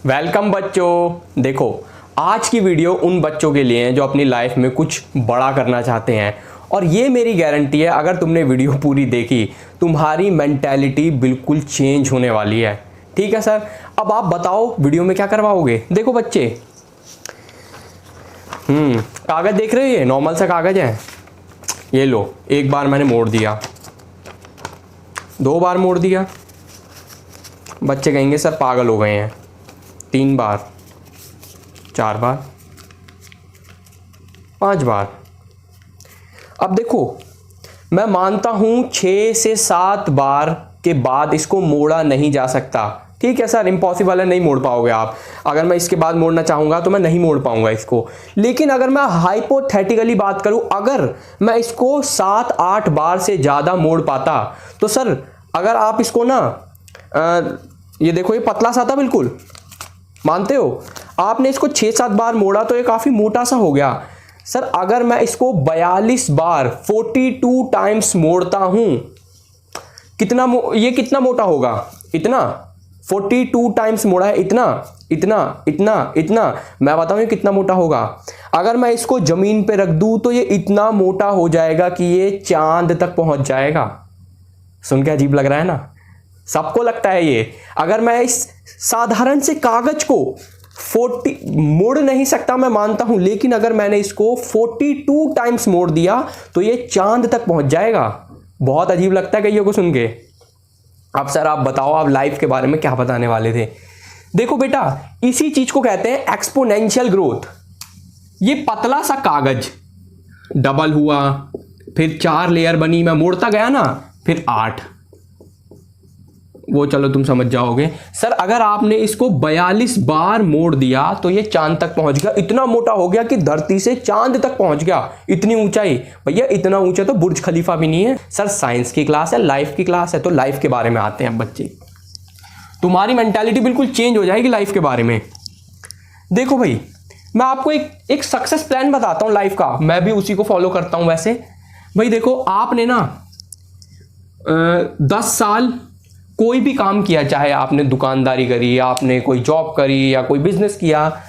Welcome बच्चों। देखो, आज की वीडियो उन बच्चों के लिए है जो अपनी लाइफ में कुछ बड़ा करना चाहते हैं, और ये मेरी गारंटी है अगर तुमने वीडियो पूरी देखी तुम्हारी मेंटालिटी बिल्कुल चेंज होने वाली है। ठीक है सर, अब आप बताओ वीडियो में क्या करवाओगे। देखो बच्चे, कागज देख रहे हो, ये नॉर्मल सा कागज है। ये लो, एक बार मैंने मोड़ दिया, दो बार मोड़ दिया, बच्चे कहेंगे सर पागल हो गए हैं। 3 बार, 4 बार, 5 बार। अब देखो, मैं मानता हूं 6 से 7 बार के बाद इसको मोड़ा नहीं जा सकता। ठीक है सर, इम्पॉसिबल है, नहीं मोड़ पाओगे आप। अगर मैं इसके बाद मोड़ना चाहूंगा तो मैं नहीं मोड़ पाऊंगा इसको। लेकिन अगर मैं हाइपोथेटिकली बात करूं, अगर मैं इसको 7-8 बार से ज़्यादा मोड़ पाता तो सर, अगर आप इसको ना ये देखो, ये पतला सा था बिल्कुल, मानते हो? आपने इसको 6-7 बार मोड़ा तो ये काफ़ी मोटा सा हो गया। सर अगर मैं इसको 42 बार 42 टाइम्स मोड़ता हूं, ये कितना मोटा होगा? इतना। 42 टाइम्स मोड़ा है, इतना इतना इतना इतना। मैं बताऊं ये कितना मोटा होगा। अगर मैं इसको जमीन पे रख दूं तो ये इतना मोटा हो जाएगा कि ये चांद तक पहुंच जाएगा। सुन के अजीब लग रहा है ना? सबको लगता है ये। अगर मैं इस साधारण से कागज को 40 मोड़ नहीं सकता, मैं मानता हूं, लेकिन अगर मैंने इसको 42 टाइम्स मोड़ दिया तो ये चांद तक पहुंच जाएगा। बहुत अजीब लगता है कईयों को सुन के। अब सर आप बताओ, आप लाइफ के बारे में क्या बताने वाले थे? देखो बेटा, इसी चीज को कहते हैं एक्सपोनेंशियल ग्रोथ। ये पतला सा कागज डबल हुआ, फिर 4 लेयर बनी, मैं मोड़ता गया ना, फिर 8, वो चलो तुम समझ जाओगे। सर अगर आपने इसको 42 बार मोड़ दिया तो ये चांद तक पहुंच गया। इतना मोटा हो गया कि धरती से चांद तक पहुंच गया। इतनी ऊंचाई, भैया इतना ऊंचा तो बुर्ज खलीफा भी नहीं है। सर साइंस की क्लास है, लाइफ की क्लास है, तो लाइफ के बारे में आते हैं बच्चे। तुम्हारी मेंटालिटी बिल्कुल चेंज हो जाएगी लाइफ के बारे में। देखो भाई, मैं आपको एक सक्सेस प्लान बताता हूं लाइफ का, मैं भी उसी को फॉलो करता हूं वैसे। भाई देखो, आपने ना 10 साल कोई भी काम किया, चाहे आपने दुकानदारी करी, आपने कोई जॉब करी या कोई बिजनेस किया,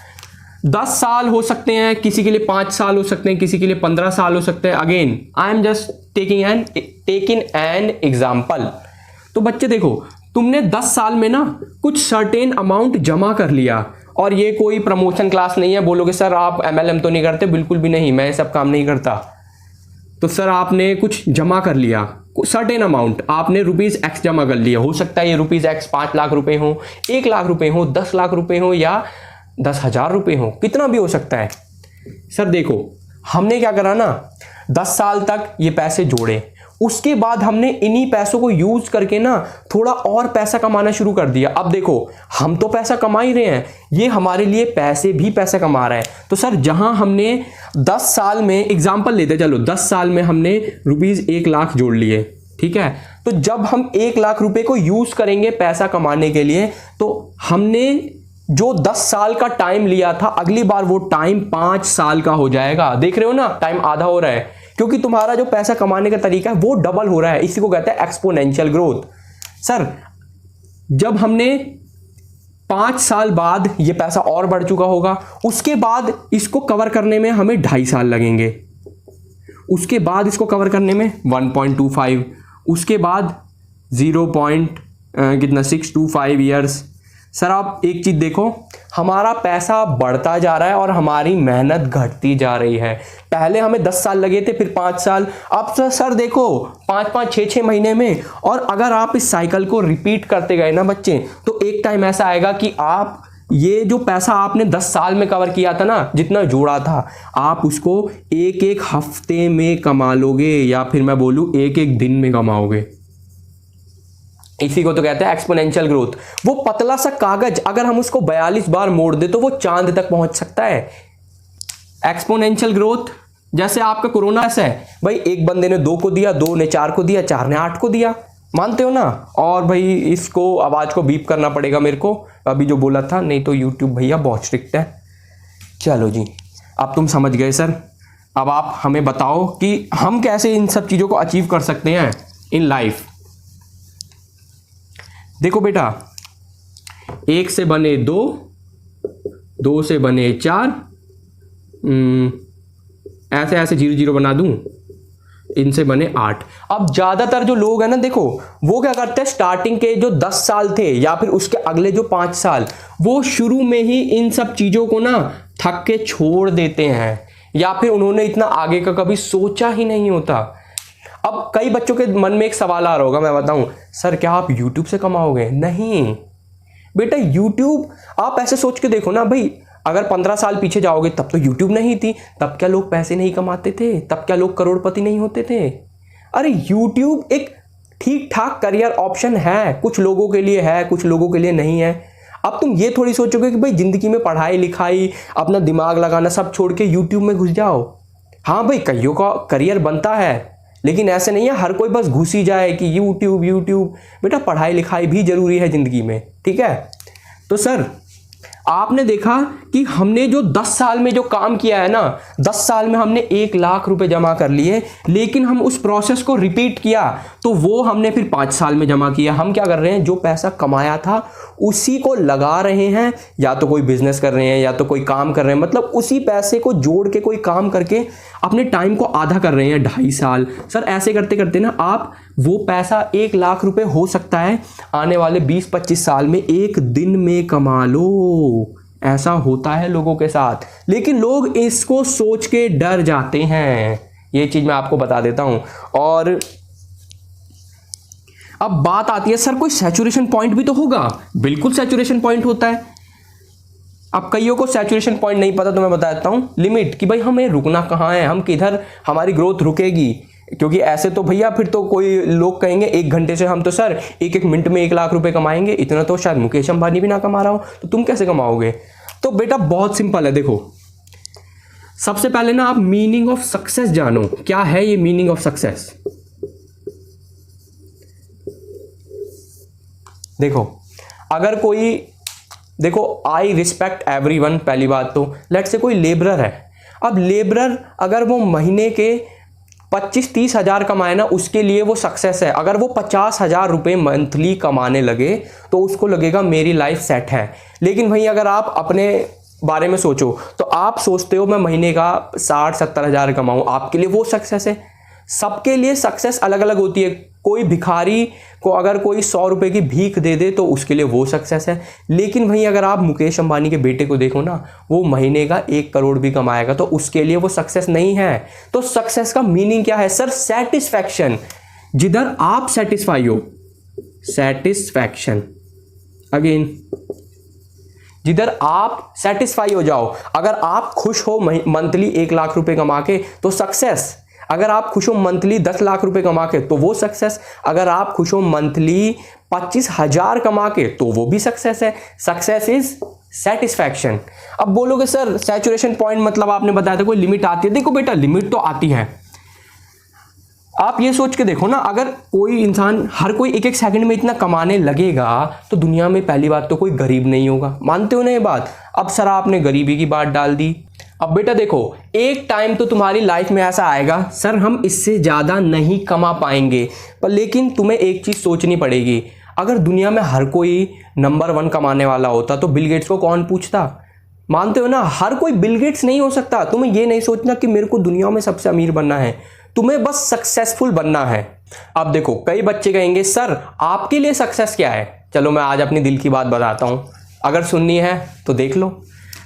10 साल हो सकते हैं, किसी के लिए 5 साल हो सकते हैं, किसी के लिए 15 साल हो सकते हैं। Again I am just taking an example. तो बच्चे देखो, तुमने 10 साल में ना कुछ सर्टेन अमाउंट जमा कर लिया, और ये कोई प्रमोशन क्लास नहीं है। बोलोगे सर आप MLM तो नहीं करते? बिल्कुल भी नहीं, मैं सब काम नहीं करता। तो सर आपने कुछ जमा कर लिया, सर्टेन अमाउंट, आपने ₹X जमा कर लिया। हो सकता है ये ₹X 5 लाख रुपए हो, 1 लाख रुपए हो, 10 लाख रुपए हो, या 10,000 रुपए हो, कितना भी हो सकता है। सर देखो, हमने क्या करा ना, 10 साल तक ये पैसे जोड़े, उसके बाद हमने इन्हीं पैसों को यूज करके ना थोड़ा और पैसा कमाना शुरू कर दिया। अब देखो, हम तो पैसा कमा ही रहे हैं, ये हमारे लिए पैसे भी पैसा कमा रहा है। तो सर जहां हमने 10 साल में, एग्जांपल लेते चलो, 10 साल में हमने ₹1 लाख जोड़ लिए, ठीक है। तो जब हम 1 लाख रुपए को यूज करेंगे पैसा कमाने के लिए, तो हमने जो 10 साल का टाइम लिया था, अगली बार वो टाइम 5 साल का हो जाएगा। देख रहे हो ना, टाइम आधा हो रहा है, क्योंकि तुम्हारा जो पैसा कमाने का तरीका है वो डबल हो रहा है। इसी को कहते हैं एक्सपोनेंशियल ग्रोथ। सर जब हमने 5 साल बाद ये पैसा और बढ़ चुका होगा, उसके बाद इसको कवर करने में हमें 2.5 साल लगेंगे, उसके बाद इसको कवर करने में 1.25, उसके बाद 0.625 ईयर्स। सर आप एक चीज देखो, हमारा पैसा बढ़ता जा रहा है और हमारी मेहनत घटती जा रही है। पहले हमें 10 साल लगे थे, फिर 5 साल, अब सर देखो 5-5, 6-6 महीने में। और अगर आप इस साइकिल को रिपीट करते गए ना बच्चे, तो एक टाइम ऐसा आएगा कि आप ये जो पैसा आपने 10 साल में कवर किया था ना, जितना जोड़ा था, आप उसको एक हफ्ते में कमा लोगे, या फिर मैं बोलूं एक दिन में कमाओगे। इसी को तो कहते हैं एक्सपोनेंशियल ग्रोथ। वो पतला सा कागज अगर हम उसको 42 बार मोड़ दे तो वो चांद तक पहुंच सकता है। एक्सपोनेंशियल ग्रोथ जैसे आपका कोरोना है, भाई एक बंदे ने 2 को दिया, 2 ने 4 को दिया, 4 ने 8 को दिया, मानते हो ना? और भाई इसको आवाज को बीप करना पड़ेगा मेरे को, अभी जो बोला था, नहीं तो यूट्यूब भैया बहुत स्ट्रिक्ट है। चलो जी, अब तुम समझ गए सर। अब आप हमें बताओ कि हम कैसे इन सब चीजों को अचीव कर सकते हैं इन लाइफ। देखो बेटा, 1 से बने 2, 2 से बने 4, ऐसे ऐसे 0 0 बना दूं, इनसे बने 8। अब ज़्यादातर जो लोग हैं ना, देखो वो क्या करते हैं, स्टार्टिंग के जो 10 साल थे या फिर उसके अगले जो 5 साल, वो शुरू में ही इन सब चीज़ों को ना थक के छोड़ देते हैं, या फिर उन्होंने इतना आगे का कभी सोचा ही नहीं होता। अब कई बच्चों के मन में एक सवाल आ रहा होगा, मैं बताऊं, सर क्या आप YouTube से कमाओगे? नहीं बेटा, YouTube आप ऐसे सोच के देखो ना भाई, अगर 15 साल पीछे जाओगे तब तो YouTube नहीं थी, तब क्या लोग पैसे नहीं कमाते थे, तब क्या लोग करोड़पति नहीं होते थे? अरे YouTube एक ठीक ठाक करियर ऑप्शन है, कुछ लोगों के लिए है, कुछ लोगों के लिए नहीं है। अब तुम ये थोड़ी सोचोगे कि भाई जिंदगी में पढ़ाई लिखाई, अपना दिमाग लगाना सब छोड़ के YouTube में घुस जाओ। हाँ भाई, कईयों का करियर बनता है, लेकिन ऐसे नहीं है हर कोई बस घुस ही जाए कि YouTube। बेटा पढ़ाई लिखाई भी जरूरी है जिंदगी में, ठीक है? तो सर आपने देखा कि हमने जो 10 साल में जो काम किया है ना, 10 साल में हमने 1 लाख रुपए जमा कर लिए, लेकिन हम उस प्रोसेस को रिपीट किया तो वो हमने फिर 5 साल में जमा किया। हम क्या कर रहे हैं, जो पैसा कमाया था उसी को लगा रहे हैं, या तो कोई बिजनेस कर रहे हैं या तो कोई काम कर रहे हैं, मतलब उसी पैसे को जोड़ के कोई काम करके अपने टाइम को आधा कर रहे हैं, 2.5 साल। सर ऐसे करते करते ना आप वो पैसा 1 लाख रुपए हो सकता है आने वाले 20-25 साल में 1 दिन में कमा लो। ऐसा होता है लोगों के साथ, लेकिन लोग इसको सोच के डर जाते हैं। ये चीज मैं आपको बता देता हूं। और अब बात आती है, सर कोई सैचुरेशन पॉइंट भी तो होगा। बिल्कुल सैचुरेशन पॉइंट होता है। अब कईयों को सैचुरेशन पॉइंट नहीं पता, तो मैं बता देता हूं लिमिट, कि भाई हमें रुकना कहाँ है, हम किधर हमारी ग्रोथ रुकेगी। क्योंकि ऐसे तो भैया फिर तो कोई लोग कहेंगे 1 घंटे से हम तो सर 1-1 मिनट में 1 लाख रुपए कमाएंगे, इतना तो शायद मुकेश अंबानी भी ना कमा रहा हो, तो तुम कैसे कमाओगे? तो बेटा बहुत सिंपल है। देखो सबसे पहले ना आप मीनिंग ऑफ सक्सेस जानो। क्या है ये मीनिंग ऑफ सक्सेस? देखो अगर कोई, देखो आई रिस्पेक्ट एवरीवन, पहली बात तो लेट्स से कोई लेबरर है। अब लेबरर अगर वो महीने के 25-30 हज़ार कमाए ना, उसके लिए वो सक्सेस है। अगर वो 50,000 रुपये मंथली कमाने लगे तो उसको लगेगा मेरी लाइफ सेट है। लेकिन भाई अगर आप अपने बारे में सोचो तो आप सोचते हो मैं महीने का 60-70 हज़ार कमाऊँ, आपके लिए वो सक्सेस है। सबके लिए सक्सेस अलग अलग होती है। कोई भिखारी को अगर कोई 100 रुपये की भीख दे दे तो उसके लिए वो सक्सेस है। लेकिन भाई अगर आप मुकेश अंबानी के बेटे को देखो ना, वो महीने का 1 करोड़ भी कमाएगा तो उसके लिए वो सक्सेस नहीं है। तो सक्सेस का मीनिंग क्या है सर? सेटिस्फैक्शन। जिधर आप सेटिस्फाई हो, सेटिस्फैक्शन अगेन, जिधर आप सेटिस्फाई हो जाओ। अगर आप खुश हो मंथली 1 लाख रुपए कमा के तो सक्सेस। अगर आप खुश हो मंथली 10 लाख रुपए कमा के तो वो सक्सेस। अगर आप खुश हो मंथली 25,000 कमा के तो वो भी सक्सेस है। Success is satisfaction. अब बोलोगे सर सैचुरेशन पॉइंट मतलब आपने बताया था कोई लिमिट आती है। देखो बेटा लिमिट तो आती है। आप ये सोच के देखो ना, अगर कोई इंसान हर कोई 1-1 सेकंड में इतना कमाने लगेगा तो दुनिया में पहली बात तो कोई गरीब नहीं होगा। मानते हो ना ये बात? अब सर आपने गरीबी की बात डाल दी। अब बेटा देखो एक टाइम तो तुम्हारी लाइफ में ऐसा आएगा सर हम इससे ज़्यादा नहीं कमा पाएंगे, पर लेकिन तुम्हें एक चीज़ सोचनी पड़ेगी। अगर दुनिया में हर कोई नंबर 1 कमाने वाला होता तो बिल गेट्स को कौन पूछता? मानते हो ना? हर कोई बिल गेट्स नहीं हो सकता। तुम्हें ये नहीं सोचना कि मेरे को दुनिया में सबसे अमीर बनना है, तुम्हें बस सक्सेसफुल बनना है। अब देखो कई बच्चे कहेंगे सर आपके लिए सक्सेस क्या है? चलो मैं आज अपनी दिल की बात बताता हूँ, अगर सुननी है तो देख लो।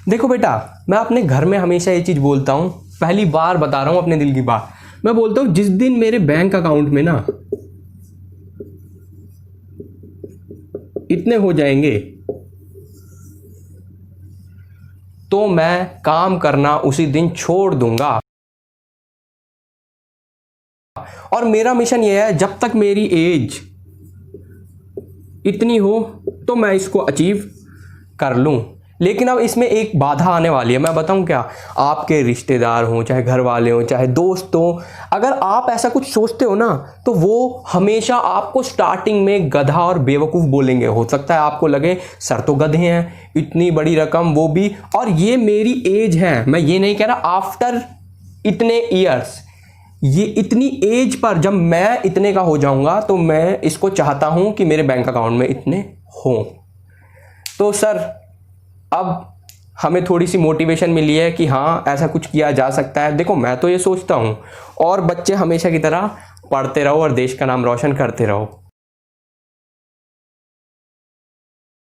देखो बेटा मैं अपने घर में हमेशा ये चीज़ बोलता हूँ, पहली बार बता रहा हूँ अपने दिल की बात। मैं बोलता हूँ जिस दिन मेरे बैंक अकाउंट में ना इतने हो जाएंगे तो मैं काम करना उसी दिन छोड़ दूंगा। और मेरा मिशन ये है जब तक मेरी एज इतनी हो तो मैं इसको अचीव कर लूं। लेकिन अब इसमें एक बाधा आने वाली है, मैं बताऊं क्या? आपके रिश्तेदार हों, चाहे घर वाले हों, चाहे दोस्त हों, अगर आप ऐसा कुछ सोचते हो ना तो वो हमेशा आपको स्टार्टिंग में गधा और बेवकूफ़ बोलेंगे। हो सकता है आपको लगे सर तो गधे हैं, इतनी बड़ी रकम वो भी, और ये मेरी एज है। मैं ये नहीं कह रहा आफ्टर इतने ईयर्स, ये इतनी एज पर जब मैं इतने का हो जाऊंगा तो मैं इसको चाहता हूं कि मेरे बैंक अकाउंट में इतने हों। तो सर अब हमें थोड़ी सी मोटिवेशन मिली है कि हाँ ऐसा कुछ किया जा सकता है। देखो मैं तो ये सोचता हूँ, और बच्चे हमेशा की तरह पढ़ते रहो और देश का नाम रोशन करते रहो।